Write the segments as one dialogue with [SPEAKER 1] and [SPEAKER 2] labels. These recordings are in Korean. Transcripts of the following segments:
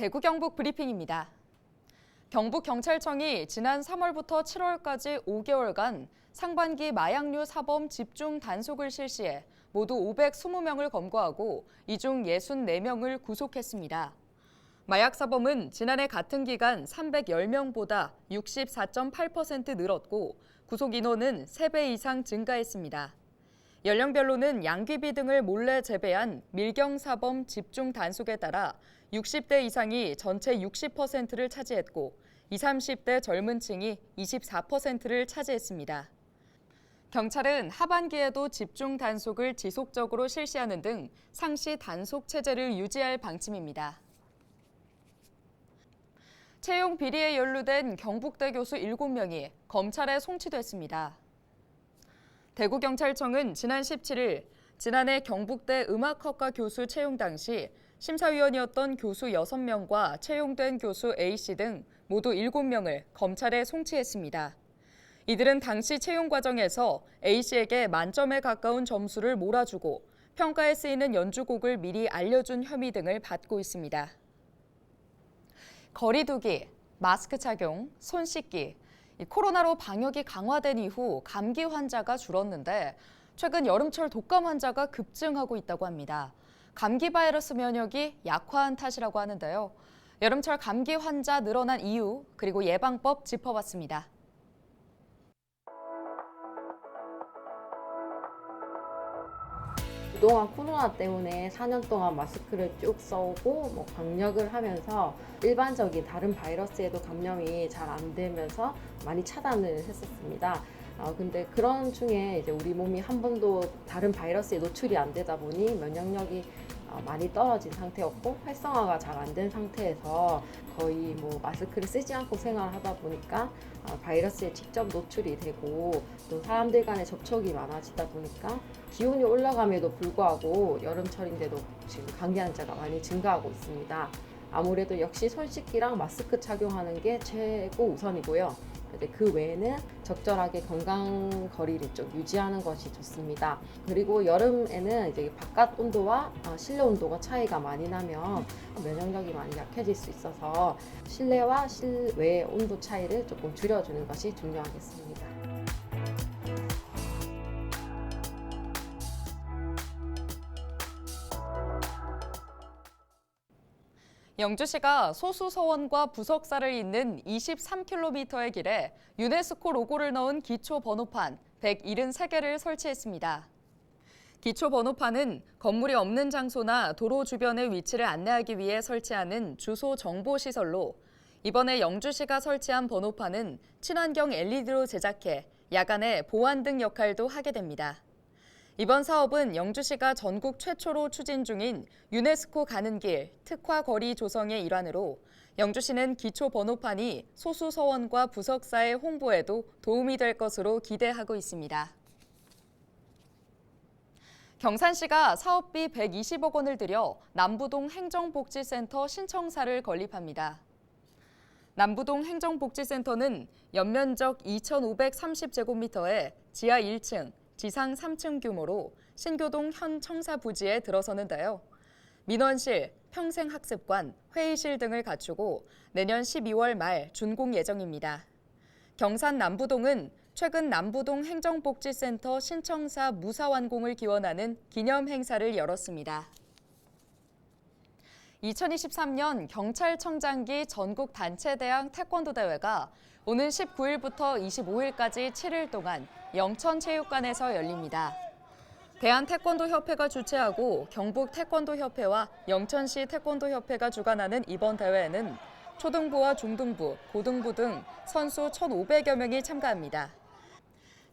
[SPEAKER 1] 대구 경북 브리핑입니다. 경북경찰청이 지난 3월부터 7월까지 5개월간 상반기 마약류 사범 집중 단속을 실시해 모두 520명을 검거하고 이 중 64명을 구속했습니다. 마약 사범은 지난해 같은 기간 310명보다 64.8% 늘었고 구속 인원은 3배 이상 증가했습니다. 연령별로는 양귀비 등을 몰래 재배한 밀경 사범 집중 단속에 따라 60대 이상이 전체 60%를 차지했고 20, 30대 젊은 층이 24%를 차지했습니다. 경찰은 하반기에도 집중 단속을 지속적으로 실시하는 등 상시 단속 체제를 유지할 방침입니다. 채용 비리에 연루된 경북대 교수 7명이 검찰에 송치됐습니다. 대구경찰청은 지난 17일 지난해 경북대 음악학과 교수 채용 당시 심사위원이었던 교수 6명과 채용된 교수 A씨 등 모두 7명을 검찰에 송치했습니다. 이들은 당시 채용 과정에서 A씨에게 만점에 가까운 점수를 몰아주고 평가에 쓰이는 연주곡을 미리 알려준 혐의 등을 받고 있습니다. 거리 두기, 마스크 착용, 손 씻기, 코로나로 방역이 강화된 이후 감기 환자가 줄었는데 최근 여름철 독감 환자가 급증하고 있다고 합니다. 감기 바이러스 면역이 약화한 탓이라고 하는데요. 여름철 감기 환자 늘어난 이유, 그리고 예방법 짚어봤습니다.
[SPEAKER 2] 그동안 코로나 때문에 4년 동안 마스크를 쭉 써오고 방역을 하면서 일반적인 다른 바이러스에도 감염이 잘 안 되면서 많이 차단을 했었습니다. 근데 그런 중에 이제 우리 몸이 한 번도 다른 바이러스에 노출이 안 되다 보니 면역력이 많이 떨어진 상태였고 활성화가 잘 안 된 상태에서 거의 마스크를 쓰지 않고 생활하다 보니까 바이러스에 직접 노출이 되고 또 사람들 간의 접촉이 많아지다 보니까 기온이 올라감에도 불구하고 여름철인데도 지금 감기 환자가 많이 증가하고 있습니다. 아무래도 역시 손 씻기랑 마스크 착용하는 게 최고 우선이고요. 그 외에는 적절하게 건강 거리를 좀 유지하는 것이 좋습니다. 그리고 여름에는 이제 바깥 온도와 실내 온도가 차이가 많이 나면 면역력이 많이 약해질 수 있어서 실내와 실외의 온도 차이를 조금 줄여주는 것이 중요하겠습니다.
[SPEAKER 1] 영주시가 소수서원과 부석사를 잇는 23km의 길에 유네스코 로고를 넣은 기초 번호판 173개를 설치했습니다. 기초 번호판은 건물이 없는 장소나 도로 주변의 위치를 안내하기 위해 설치하는 주소 정보 시설로 이번에 영주시가 설치한 번호판은 친환경 LED로 제작해 야간에 보안 등 역할도 하게 됩니다. 이번 사업은 영주시가 전국 최초로 추진 중인 유네스코 가는 길 특화 거리 조성의 일환으로 영주시는 기초 번호판이 소수 서원과 부석사의 홍보에도 도움이 될 것으로 기대하고 있습니다. 경산시가 사업비 120억 원을 들여 남부동 행정복지센터 신청사를 건립합니다. 남부동 행정복지센터는 연면적 2,530제곱미터에 지하 1층, 지상 3층 규모로 신교동 현 청사 부지에 들어서는데요. 민원실, 평생학습관, 회의실 등을 갖추고 내년 12월 말 준공 예정입니다. 경산 남부동은 최근 남부동 행정복지센터 신청사 무사 완공을 기원하는 기념 행사를 열었습니다. 2023년 경찰청장기 전국 단체대항 태권도 대회가 오는 19일부터 25일까지 7일 동안 영천체육관에서 열립니다. 대한태권도협회가 주최하고 경북태권도협회와 영천시 태권도협회가 주관하는 이번 대회에는 초등부와 중등부, 고등부 등 선수 1,500여 명이 참가합니다.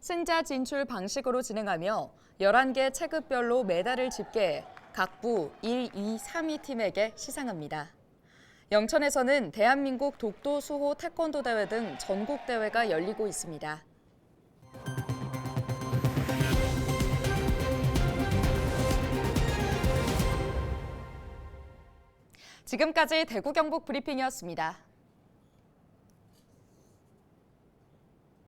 [SPEAKER 1] 승자 진출 방식으로 진행하며 11개 체급별로 메달을 집계해 각 부 1, 2, 3위 팀에게 시상합니다. 영천에서는 대한민국 독도 수호 태권도 대회 등 전국 대회가 열리고 있습니다. 지금까지 대구 경북 브리핑이었습니다.